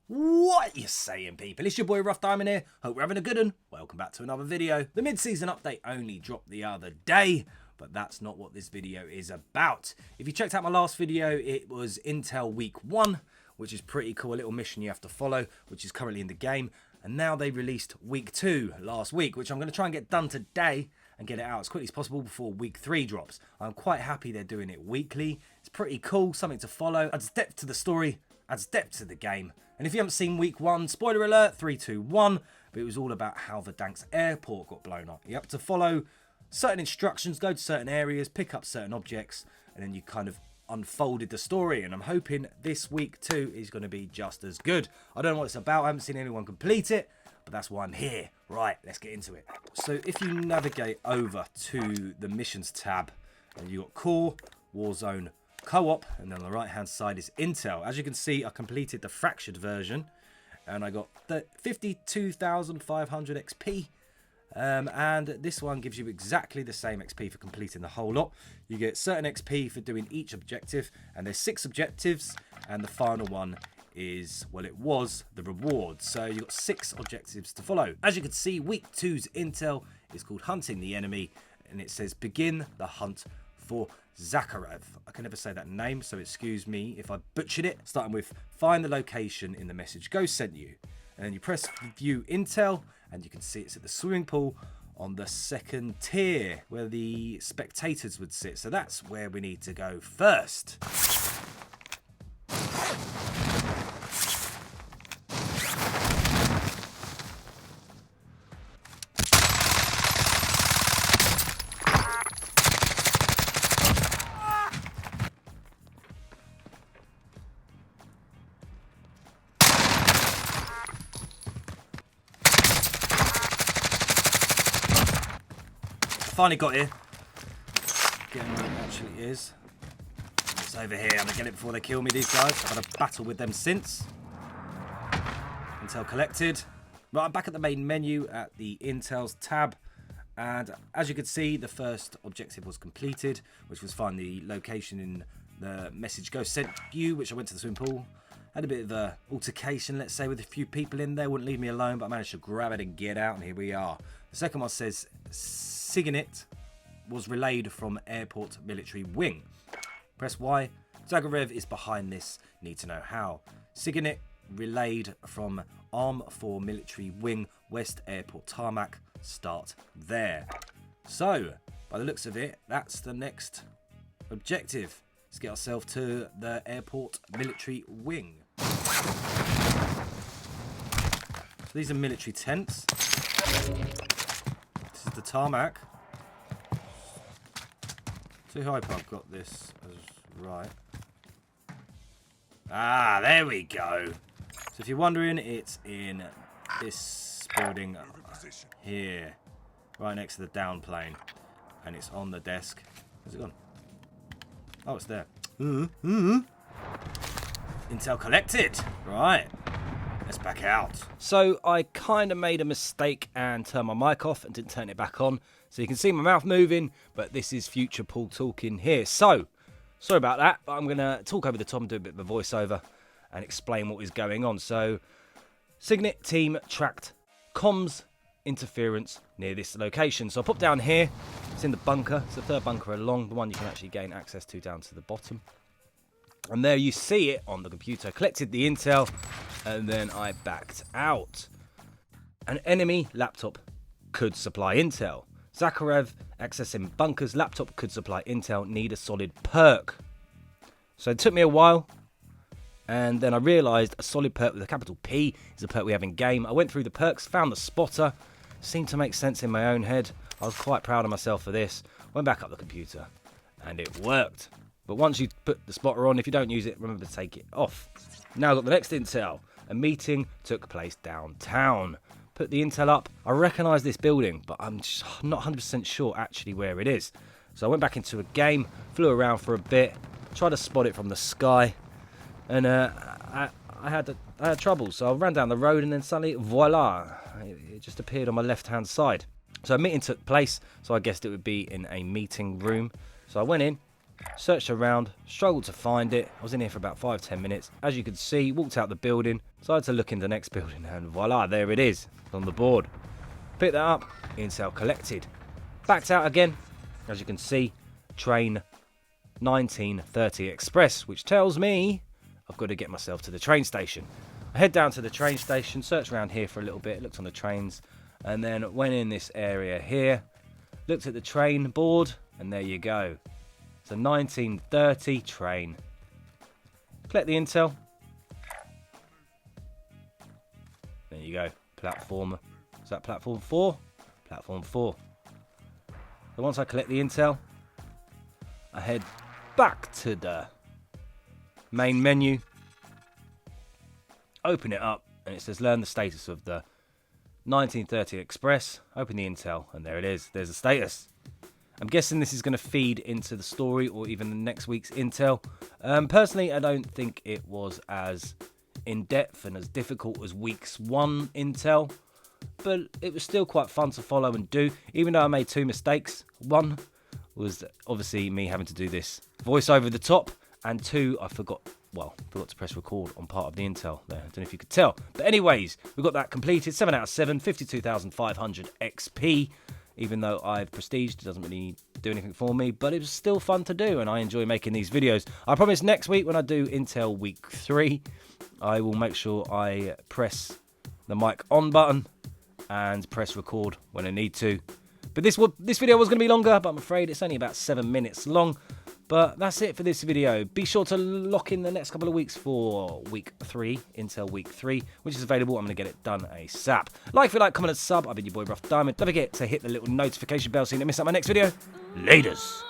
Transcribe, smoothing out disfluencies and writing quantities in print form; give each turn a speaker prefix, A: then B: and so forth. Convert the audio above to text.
A: What you saying, people? It's your boy Rough Diamond here. Hope we're having a good one. Welcome back to another video. The mid-season update only dropped the other day, but that's not what this video is about. If you checked out my last video, it was Intel Week 1, which is pretty cool. A little mission you have to follow, which is currently in the game. And now they released Week 2 last week, which I'm going to try and get done today and get it out as quickly as possible before Week 3 drops. I'm quite happy they're doing it weekly. It's pretty cool, something to follow. Adds depth to the story, adds depth to the game. And if you haven't seen Week 1, spoiler alert, 3, 2, 1, but it was all about how the Danks airport got blown up. You have to follow certain instructions, go to certain areas, pick up certain objects, and then you kind of unfolded the story. And I'm hoping this Week 2 is going to be just as good. I don't know what it's about, I haven't seen anyone complete it, but that's why I'm here. Right, let's get into it. So if you navigate over to the missions tab, and you've got core, Warzone, co-op, and then on the right hand side is Intel. As you can see, I completed the fractured version and I got the 52,500 XP, and this one gives you exactly the same XP for completing the whole lot. You get certain XP for doing each objective, and there's 6 objectives, and the final one is, well, it was the reward. So you've got 6 objectives to follow. As you can see, Week 2's Intel is called Hunting the Enemy, and it says begin the hunt for Zakharev. I can never say that name, so excuse me if I butchered it. Starting with find the location in the message Ghost sent you. And then you press view Intel, and you can see it's at the swimming pool on the 2nd tier where the spectators would sit. So that's where we need to go first. Finally got here. Getting where it actually is. It's over here. I'm gonna get it before they kill me, these guys. I've had a battle with them since. Intel collected. Right, I'm back at the main menu at the Intel's tab. And as you can see, the first objective was completed, which was find the location in the message Ghost sent you, which I went to the swimming pool. Had a bit of a altercation, let's say, with a few people in there. Wouldn't leave me alone, but I managed to grab it and get out, and here we are. The second one says Signet was relayed from Airport Military Wing. Press Y. Zakharev is behind this. Need to know how. Signet relayed from Arm 4 Military Wing, West Airport Tarmac. Start there. So, by the looks of it, that's the next objective. Let's get ourselves to the Airport Military Wing. So these are military tents. This is the tarmac. See, hope I've got this as right. Ah, there we go. So if you're wondering, it's in this building here, right next to the down plane, and it's on the desk. Where's it gone? Oh, it's there. Intel collected. Right. Let's back out. So I kind of made a mistake and turned my mic off and didn't turn it back on. So you can see my mouth moving, but this is future Paul talking here. So, sorry about that, but I'm going to talk over the top and do a bit of a voiceover and explain what is going on. So, Signet team tracked comms interference near this location. So I pop down here. It's in the bunker. It's the 3rd bunker along, the one you can actually gain access to down to the bottom. And there you see it on the computer. Collected the intel, and then I backed out. An enemy laptop could supply intel. Zakharev accessing bunkers. Laptop could supply intel. Need a solid perk. So it took me a while, and then I realised a solid perk with a capital P is a perk we have in game. I went through the perks, found the spotter. Seemed to make sense in my own head. I was quite proud of myself for this. Went back up the computer, and it worked. But once you put the spotter on, if you don't use it, remember to take it off. Now I've got the next intel. A meeting took place downtown. Put the intel up. I recognise this building, but I'm just not 100% sure actually where it is. So I went back into a game, flew around for a bit, tried to spot it from the sky, and I had trouble. So I ran down the road, and then suddenly, voila, it just appeared on my left-hand side. So a meeting took place, so I guessed it would be in a meeting room. So I went in, Searched around, struggled to find it. I was in here for about 5-10 minutes. As you can see, walked out the building, decided to look in the next building, and voila, there it is, on the board. Picked that up, intel collected. Backed out again, as you can see, train 1930 Express, which tells me I've got to get myself to the train station. I head down to the train station, searched around here for a little bit, looked on the trains, and then went in this area here, looked at the train board, and there you go. It's a 1930 train. Collect the intel. There you go. Platform. Is that platform 4? Platform 4. So once I collect the intel, I head back to the main menu. Open it up, and it says learn the status of the 1930 Express. Open the intel, and there it is. There's the status. I'm guessing this is going to feed into the story or even the next week's intel. Personally, I don't think it was as in-depth and as difficult as week's 1 intel, but it was still quite fun to follow and do, even though I made 2 mistakes. 1 was obviously me having to do this voice over the top, and 2, I forgot to press record on part of the intel there. I don't know if you could tell. But anyways, we got that completed. 7 out of 7, 52,500 XP. Even though I've prestiged, it doesn't really do anything for me, but it was still fun to do, and I enjoy making these videos. I promise next week when I do Intel Week 3, I will make sure I press the mic on button and press record when I need to. But this video was going to be longer, but I'm afraid it's only about 7 minutes long. But that's it for this video. Be sure to lock in the next couple of weeks for Week 3, Intel Week 3, which is available. I'm going to get it done ASAP. Like if you like, comment and sub. I've been your boy Rough Diamond. Don't forget to hit the little notification bell so you don't miss out my next video. Laters.